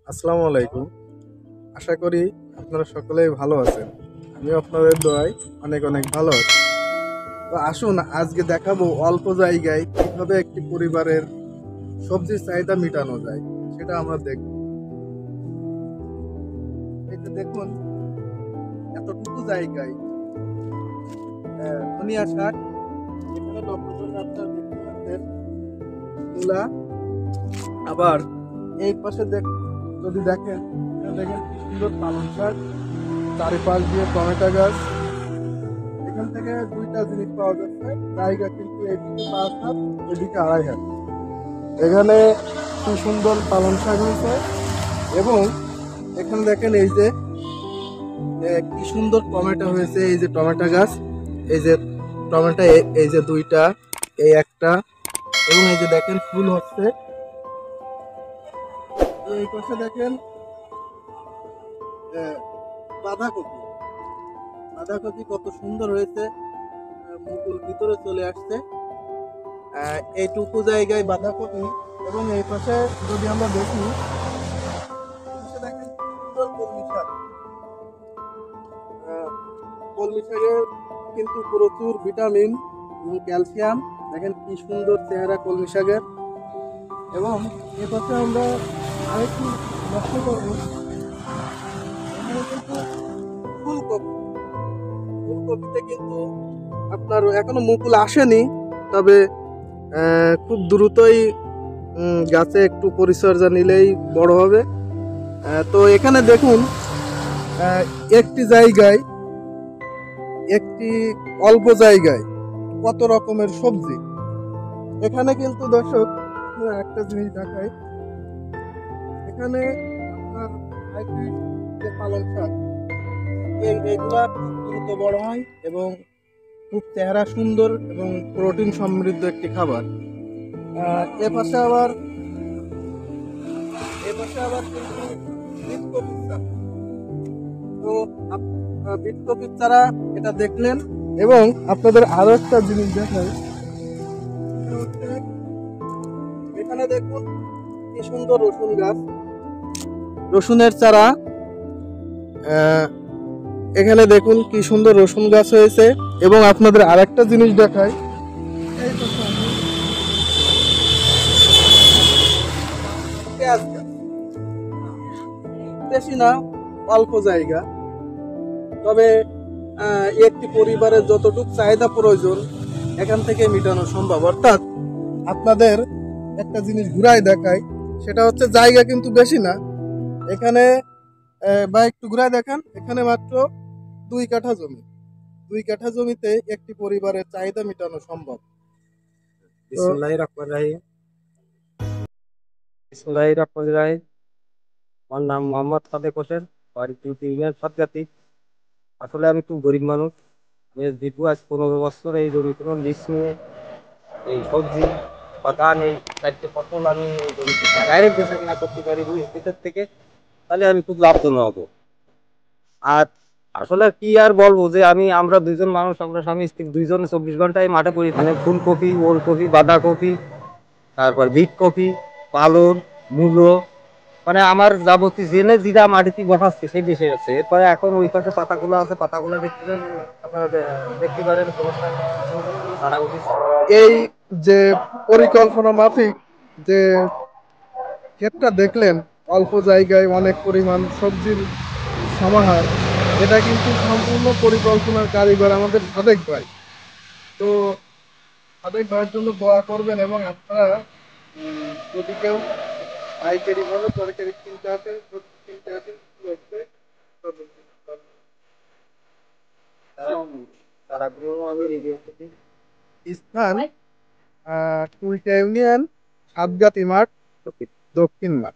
আসসালামু আলাইকুম। আশা করি আপনারা সকলেই ভালো আছেন। আমিও আপনাদের দোয়ায় অনেক অনেক ভালো আছি। তো আসুন আজকে দেখাবো অল্প জায়গায় কিভাবে একটি পরিবারের সবজির চাহিদা মেটানো যায়, সেটা আমরা দেখব। এই যে দেখুন, এতটুকু জায়গায় ধনিয়া শাক, এখানে লক্ষ্য করে আপনারা দেখতে পাচ্ছেন মূলা। আবার এই পাশে যদি দেখেন, এখানে দেখেন কি সুন্দর পালং শাক, চারিপাশ দিয়ে টমেটো গাছ। এখান থেকে দুইটা জিনিস পাওয়া যাচ্ছে। জায়গা কিন্তু এদিকে 5 হাত, এদিকে 2.5 হাত। এখানে কি সুন্দর পালং শাক হয়েছে। এবং এখানে দেখেন এই যে কি সুন্দর টমেটো হয়েছে। এই যে টমেটো গাছ, এই যে টমেটো, এই যে দুইটা, এই একটা, এবং এই যে দেখেন ফুল হচ্ছে। এই পাশে দেখেন আহ, বাঁধাকপি। বাঁধাকপি কত সুন্দর হয়েছে, মুকুল ভিতরে চলে আসছে। এইটুকু জায়গায় বাঁধাকপি। এবং এই পাশে যদি আমরা দেখি, এই পাশে দেখেন কি সুন্দর কলমি শাক। কলমি শাকের কিন্তু প্রচুর ভিটামিন এবং ক্যালসিয়াম। দেখেন কি সুন্দর চেহারা কলমি শাকের। এবং এ পাশে আমরা আরেকটু লক্ষ্য করবো, এখানে কিন্তু ফুলকপি। ফুলকপিতে কিন্তু আপনার এখনো মুকুল আসেনি, তবে খুব দ্রুতই গাছে একটু পরিচর্যা নিলেই বড় হবে। তো এখানে দেখুন, আহ, একটি জায়গায়, একটি অল্প জায়গায় কত রকমের সবজি। এখানে কিন্তু দর্শক একটা জিনিস দেখায়, এখানে আপনার হাইব্রিড যে পালং শাক, এগুলা খুব দ্রুত বড় হয় এবং খুব চেহারা সুন্দর এবং প্রোটিন সমৃদ্ধ একটি খাবার। এ পাশে আবার, কিন্তু বীজকপির চারা। তো বীজকপির চারা এটা দেখলেন। এবং আপনাদের আরো একটা জিনিস দেখাই, সেটা হচ্ছে এখানে দেখুন কি সুন্দর রসুন গাছ, রসুনের চারা। আহ, এখানে দেখুন কি সুন্দর রসুন গাছ হয়েছে। এবং আপনাদের আরেকটা জিনিস দেখাই, এই তো পেঁয়াজ গাছ। বেশি না, অল্প জায়গা, তবে একটি পরিবারের যতটুকু চাহিদা প্রয়োজন এখান থেকে মেটানো সম্ভব। অর্থাৎ আপনাদের একটা জিনিস ঘুরাই দেখাই, সেটা হচ্ছে জায়গা কিন্তু বেশি না এখানে। বা একটু ঘুরাই দেখান, এখানে মাত্র 2 কাঠা জমি। 2 কাঠা জমিতে একটি পরিবারের চাহিদা মেটানো সম্ভব। বিসমুল্লাহির রহমানির রহিম। বিসমুল্লাহির রহমানির রহিম। আমার নাম মোহাম্মদ সাদেক হোসেন, বাড়ি ইউনিয়ন সাতগাতি। আসলে আমি খুব গরিব মানুষ। আমি দীর্ঘ আজ 15 বছর এই জমি কোনো লিজ নিয়ে এই সবজি বা ধান, এই চারটে ফসল আমি এই জমিতে ডাইরেক্ট বেচা কিনা করতে পারি ভিতর থেকে, তাহলে আমি খুব লাভজনক হবো। আর আসলে কি আর বলবো, যে আমরা দুইজন মানুষ, আমরা স্বামী স্ত্রী দুইজনে 24 ঘন্টায় মাঠে পড়ি। মানে ফুলকপি, ওলকপি, বাঁধাকপি, তারপর বিট কপি, পালন, মূলো, মানে আমার যাবতীয় জেনে যেটা মাটিতে বসাচ্ছে সেই দেশে আছে। এরপরে এখন ওই পাশে পাতাগুলো আছে, পাতাগুলো দেখতে পারেন, আপনারা দেখতে পারেন সমস্যা নেই। তারা উঠেছে। এই যে পরিকল্পনা মাফিক যে ক্ষেতটা দেখলেন, অল্প জায়গায় অনেক পরিমাণ সবজির সমাহার, এটা কিন্তু সম্পূর্ণ পরিকল্পনার কারিগর আমাদের সাদেক ভাই। তো সাদেক ভাইয়ের জন্য দোয়া করবেন। এবং আপনারা যদি কেউ পাইকারি ভাবে তরকারি কিনতে আসেন, সবজি কিনতে আসেন, তারা গুলো আমি রিভিউ করছি। স্থান কুলটা ইউনিয়ন, সাতগাতি মাঠ, দক্ষিণ মাঠ।